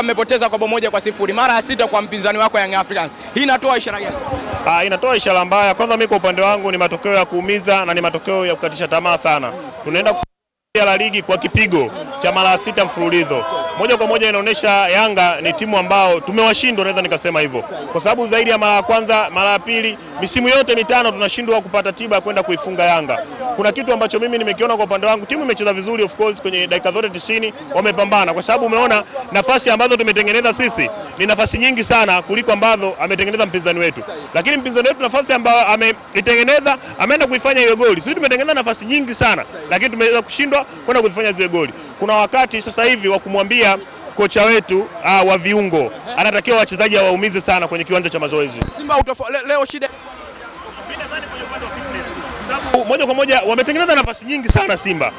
mmepoteza kwa bao 1-0, mara ya 6 kwa mpinzani wako Young Africans. Hii inatoa ishara gani? Inatoa ishara mbaya. Kwanza mimi kwa upande wangu ni matokeo ya kuumiza na ni matokeo ya kukatisha tamaa sana. Tunaenda kufunga la ligi kwa kipigo cha mara 6 mfululizo. Moja kwa moja inaonyesha Yanga ni timu ambao tumewashindwa, naweza nikasema hivyo. Kwa sababu zaidi ya mara ya kwanza, mara ya pili, misimu yote mitano tunashindwa kupata tiba kwenda kuifunga Yanga. Kuna kitu ambacho mimi nimekiona kwa upande wangu, timu imecheza vizuri of course kwenye dakika zote 90 wamepambana, kwa sababu umeona nafasi ambazo tumetengeneza sisi ni nafasi nyingi sana kuliko ambazo ametengeneza mpinzani wetu. Lakini mpinzani wetu nafasi ambayo ameitengeneza ameenda kuifanya hiyo goli. Sisi tumetengeneza nafasi nyingi sana lakini tumeweza kushindwa kwenda kuzifanya zile goli. Kuna wakati sasa hivi wa kumwambia kocha wetu wa viungo anatakiwa wachezaji waumize sana kwenye kiwanja cha mazoezi. Simba leo shida mimi nadhani kwenye upande wa fitness, sababu moja kwa moja wametengeneza nafasi nyingi sana Simba.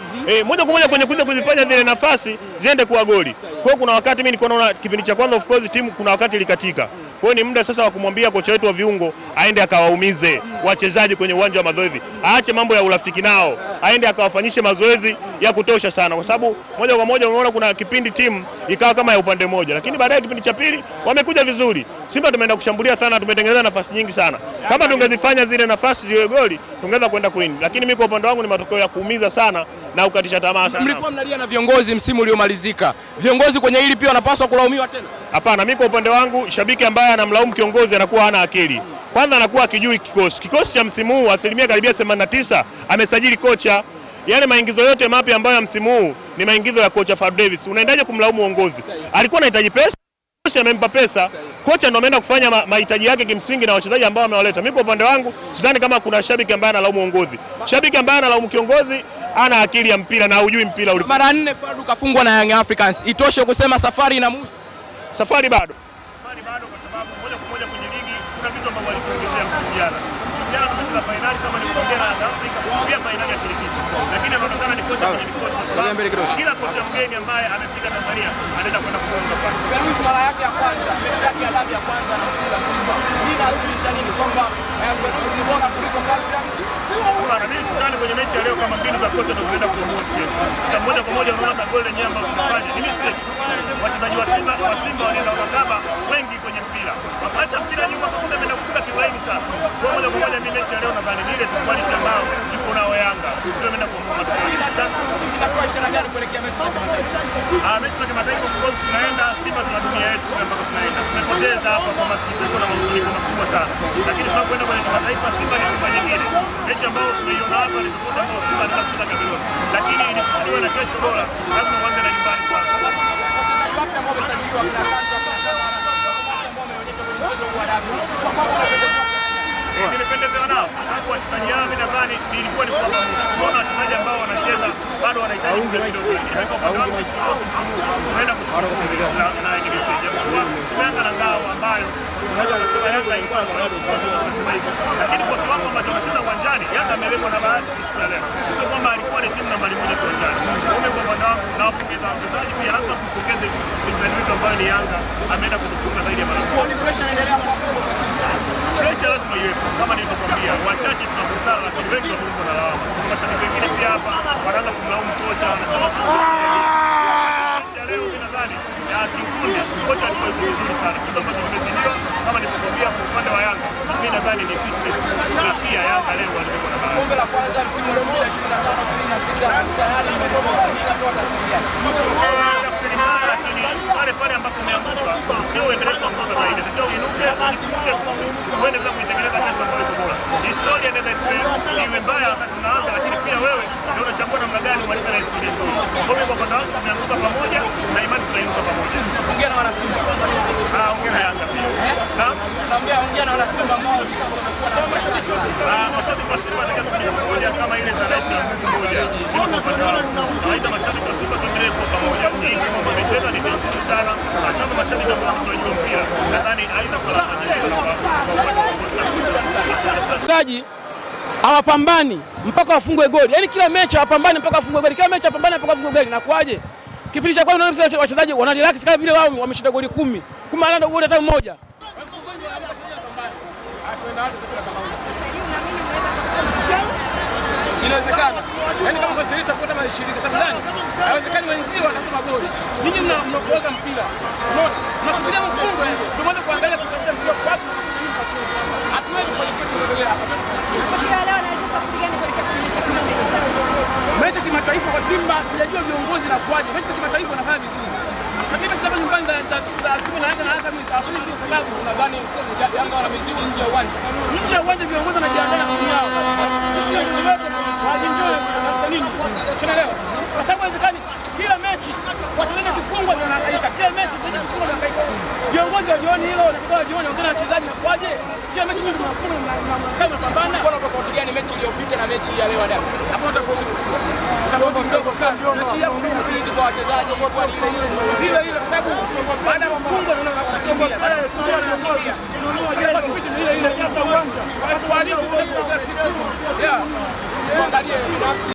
Moja kwa moja kwenye kuja kuzifanya zile nafasi ziende kuwa goli. Kwa hiyo kuna wakati mimi niko naona kipindi cha kwanza of course timu kuna wakati ilikatika. Kwa hiyo ni muda sasa wa kumwambia kocha wetu wa viungo aende akawaumize wachezaji kwenye uwanja wa mazoezi. Aache mambo ya urafiki nao, aende akawafanyishe mazoezi ya kutosha sana, kwa sababu moja kwa moja unaona kuna kipindi timu ikawa kama ya upande mmoja, lakini baadaye kipindi cha pili wamekuja vizuri. Simba tumeenda kushambulia sana, tumetengeneza nafasi nyingi sana. Kama tungezifanya zile nafasi ziwe goli, tungeweza kwenda kuwin. Lakini mimi kwa upande wangu ni matokeo ya kuumiza sana na ukatisha tamaa sana. Mlikuwa mnalia na viongozi msimu uliomalizika. Viongozi kwenye hili pia wanapaswa kulaumiwa tena? Hapana, mimi kwa upande wangu shabiki ambaye anamlaumu kiongozi anakuwa hana akili. Kwanza anakuwa akijui kikosi. Kikosi cha msimu huu asilimia karibia 89 amesajili kocha. Yaani maingizo yote mapya ambayo ya msimu huu ni maingizo ya kocha Fab Davis. Unaendaje kumlaumu uongozi? Alikuwa anahitaji pesa, kocha amempa pesa. Kocha ndio ameenda kufanya mahitaji yake kimsingi na wachezaji ambao amewaleta. Mimi kwa upande wangu sidhani kama kuna shabiki ambaye analaumu uongozi. Shabiki ambaye analaumu kiongozi ana akili ya mpira na hujui mpira ule. Mara 4 Fadu kafungwa na Young Africans. Itoshe kusema safari ina musa. Safari bado. Safari bado kwa sababu moja kwa moja kwenye ligi kuna vitu ambavyo walituongezea msimu jana. Msimu jana tumecheza finali kama ni kuongea na Afrika, pia finali ya shirikisho. Lakini anaonekana ni kocha kwenye mikocha kwa sababu kila kocha mgeni ambaye amefika Tanzania anaenda kwenda kufunga finali. Ferruzi mara yake ya kwanza, mechi yake ya dabi ya kwanza anafunga Simba. Hii inaonyesha nini? Kwamba Ferruzi ni bora kuliko Fabregas. Bwana, mimi sidhani kwenye mechi ya leo kama mbinu za kocha ndio zinaenda kupromote. Sasa moja kwa moja unaona goli lenyewe ambalo tunafanya. Ni mistake. Wachezaji wa Simba wanaenda wakaba wengi kwenye mpira. Wakaacha mpira nyuma kwa kwenda kufunga kilaini sana. Kwa moja kwa moja mimi mechi ya leo nadhani ni ile tu quality ambayo yuko nao Yanga. Ndio imeenda kuamua matokeo. Inatoa ishara gani kuelekea mechi za kimataifa? Mechi za kimataifa of course tunaenda Simba tuna dunia yetu ambako tunaenda. Tumepoteza hapa kwa masikitiko na maudhiko makubwa sana. Lakini tunapoenda kwenye kimataifa Simba ni Simba nyingine. Mechi ambayo tumeiona hapa ni tofauti ambayo Simba anataka kucheza Gaborone. Lakini ili tusaliwe na kesho bora lazima uanze na nyumbani kwanza. Wapi ambao wamesajiliwa kuna kwanza ambao wameonyesha kwenye mchezo huu wa dabi. Kwa kwamba nimependezewa nao kwa sababu wachezaji hao mimi nadhani ilikuwa ni kwamba tunaona wachezaji ambao wanacheza bado wanahitaji muda kidogo. Lakini kwa upande wangu kikosi msimu tunaenda kuchukua kombe na English japokuwa tumeanza na ngao ambayo unaweza kusema Yanga ilikuwa tunasema hivyo. Lakini kwa kiwango ambacho wanacheza uwanjani Yanga amelengwa na bahati siku ya leo. Sio kwamba alikuwa ni timu nambari 1 uwanjani. Mimi kwa upande wangu nawapongeza wachezaji pia lazima tumpongeze mpinzani wetu ambaye ni Yanga ameenda kutufunga zaidi ya mara 100. ni pressure inaendelea kwa sisi. Pressure lazima iwepo. Kama nilivyokuambia, wachache tunakosana lakini wengi wameumbwa na lawama. Kuna mashabiki wengine pia hapa wanaanza kumlaumu kocha, wanasema sisi mechi ya leo mimi nadhani ya kiufundi kocha alikuwa yuko vizuri sana. Kitu ambacho tumezidiwa kama nilivyokuambia kwa upande wa Yanga, mimi nadhani ni fitness na pia Yanga leo walikuwa na bahati. Kombe la kwanza msimu wa 2025-26 tayari imetoka usajili kwa Tanzania. Tafsiri mbaya lakini pale ambapo umeanguka sio uendelee kuanguka zaidi. Ndio uinuke, ujifunze uende bila kuitengeneza kesho ambayo iko bora. Historia inaweza iwe mbaya wakati unaanza, lakini pia wewe ndio unachagua namna gani umaliza na historia nzuri. Kwa hiyo kwa upande wangu tumeanguka pamoja na imani tutainuka pamoja. Ongea na wana Simba. Ongea na Yanga pia. Naambia ongea na wana Simba ambao sasa wamekuwa na mashabiki wa Simba. Mashabiki wa Simba wanataka tukuje pamoja kama ile zaleti ya pamoja. Kwa upande wangu nawaita mashabiki wa Simba tuendelee kuwa pamoja. Hii timu ambayo imecheza ni nzuri sana. Kama mashabiki ambao wanajua mpira nadhani haitakuwa na matatizo kwa wachezaji hawapambani mpaka wafungwe goli. Yaani kila mechi hawapambani mpaka wafungwe goli. Kila mechi hawapambani mpaka wafungwe goli. Inakuaje? Kipindi cha kwanza unaona wachezaji wana relax kama vile wao wameshinda goli 10. Kumbe anaenda goli hata moja. Inawezekana. Yaani kama kwa sasa tutafuta mara 20 kwa sababu gani? Haiwezekani wenzio wanafunga magoli. Nyinyi mnapoza mpira. Unaona? Mnasubiria mfungo ndio maana kuangalia kutafuta mpira kwa watu. Hatuwezi kufanya kitu kile hapa. Kwa leo anaweza kufikiri gani kuelekea kwenye mechi ya kimataifa? Mechi ya kimataifa kwa Simba sijajua viongozi na kuaje. Mechi ya kimataifa wanafanya vizuri. Lakini sasa hapa nyumbani za Simba na Yanga mimi afanye kwa sababu Nadhani Yanga wana mizigo nje ya uwanja. nje ya uwanja viongozi wanajiandaa na timu yao. Wajienjoy kwa nini? Tunaelewa. Kwa sababu haiwezekani kila mechi wachezaji kifungwa na wanahangaika. Kila mechi wachezaji kifungwa na wanahangaika. Viongozi wajioni hilo, wanataka wajioni wengine wachezaji na kwaje? Kila mechi nyingi tunafunga na kama pambana. Kuna tofauti gani mechi iliyopita na mechi ya leo Adamu? Hapo tofauti. Tofauti ndogo sana. Mechi ya Spirit kwa wachezaji kwa ile kwa sababu baada ya kufunga na kukimbia. Baada ya kufunga na kukimbia. Ile ile kwa uwanja. Kwa sababu halisi tunafika siku. Yeah. Angalie